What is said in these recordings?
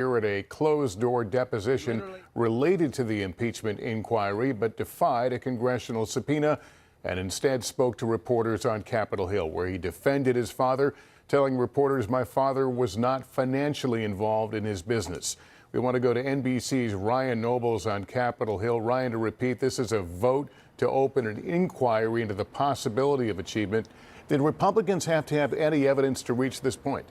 Here at a closed-door deposition related to the impeachment inquiry, but defied a congressional subpoena and instead spoke to reporters on Capitol Hill, where he defended his father, telling reporters, "My father was not financially involved in his business." We want to go to NBC's Ryan Nobles on Capitol Hill. Ryan, to repeat, this is a vote to open an inquiry into the possibility of achievement. Did Republicans have to have any evidence to reach this point?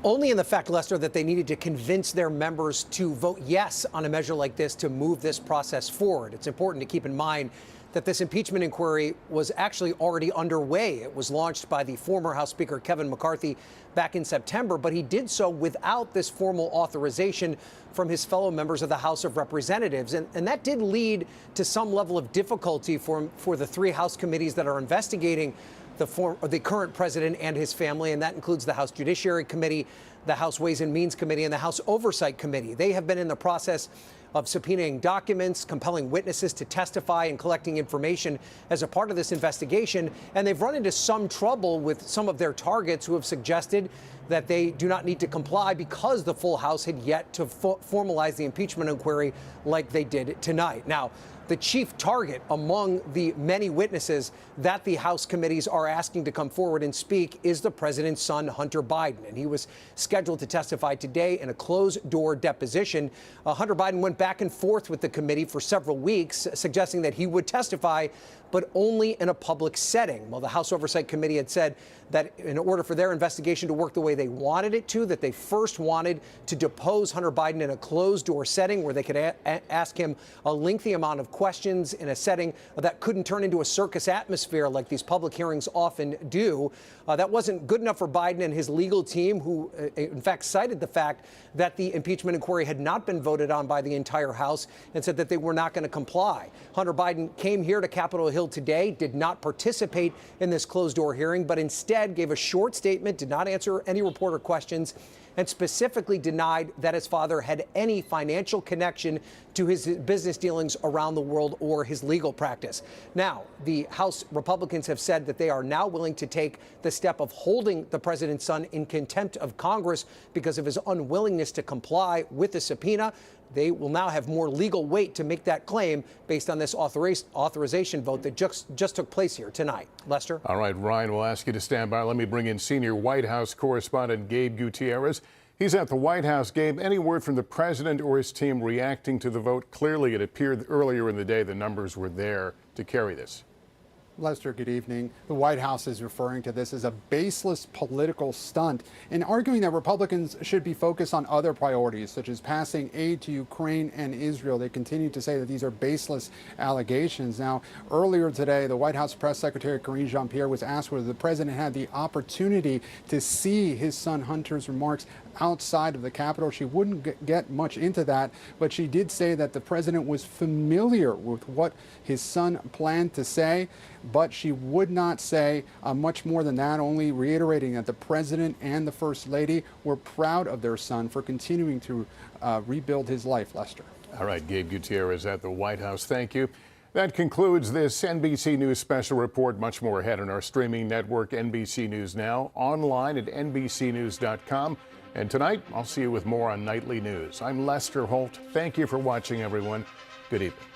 Only in the fact, Lester, that they needed to convince their members to vote yes on a measure like this to move this process forward. It's important to keep in mind that this impeachment inquiry was actually already underway. It was launched by the former House Speaker Kevin McCarthy back in September, but he did so without this formal authorization from his fellow members of the House of Representatives. And that did lead to some level of difficulty for the three House committees that are investigating the current president and his family, and that includes the House Judiciary Committee, the House Ways and Means Committee, and the House Oversight Committee. They have been in the process of subpoenaing documents, compelling witnesses to testify, and collecting information as a part of this investigation. And they've run into some trouble with some of their targets who have suggested that they do not need to comply because the full House had yet to formalize the impeachment inquiry like they did tonight. Now, the chief target among the many witnesses that the House committees are asking to come forward and speak is the president's son, Hunter Biden. And he was scheduled to testify today in a closed-door deposition. Hunter Biden went back and forth with the committee for several weeks, suggesting that he would testify, but only in a public setting. Well, the House Oversight Committee had said that in order for their investigation to work the way they wanted it to, that they first wanted to depose Hunter Biden in a closed-door setting where they could ask him a lengthy amount of questions in a setting that couldn't turn into a circus atmosphere like these public hearings often do. That wasn't good enough for Biden and his legal team, who in fact cited the fact that the impeachment inquiry had not been voted on by the entire House and said that they were not going to comply. Hunter Biden came here to Capitol Hill today, did not participate in this closed-door hearing, but instead gave a short statement, did not answer any reporter questions, and specifically denied that his father had any financial connection to his business dealings around the world or his legal practice. Now, the House Republicans have said that they are now willing to take the step of holding the president's son in contempt of Congress because of his unwillingness to comply with the subpoena. They will now have more legal weight to make that claim based on this authorization vote that just took place here tonight. Lester? All right, Ryan, we'll ask you to stand by. Let me bring in senior White House correspondent Gabe Gutierrez. He's at the White House. Gabe, any word from the president or his team reacting to the vote? Clearly, it appeared earlier in the day the numbers were there to carry this. Lester, good evening. The White House is referring to this as a baseless political stunt and arguing that Republicans should be focused on other priorities, such as passing aid to Ukraine and Israel. They continue to say that these are baseless allegations. Now, earlier today, the White House press secretary Karine Jean-Pierre was asked whether the president had the opportunity to see his son Hunter's remarks outside of the Capitol. She wouldn't get much into that, but she did say that the president was familiar with what his son planned to say, but she would not say much more than that, only reiterating that the president and the first lady were proud of their son for continuing to rebuild his life. Lester. All right, Gabe Gutierrez at the White House. Thank you. That concludes this NBC News special report. Much more ahead on our streaming network, NBC News Now, online at NBCnews.com. And tonight, I'll see you with more on Nightly News. I'm Lester Holt. Thank you for watching, everyone. Good evening.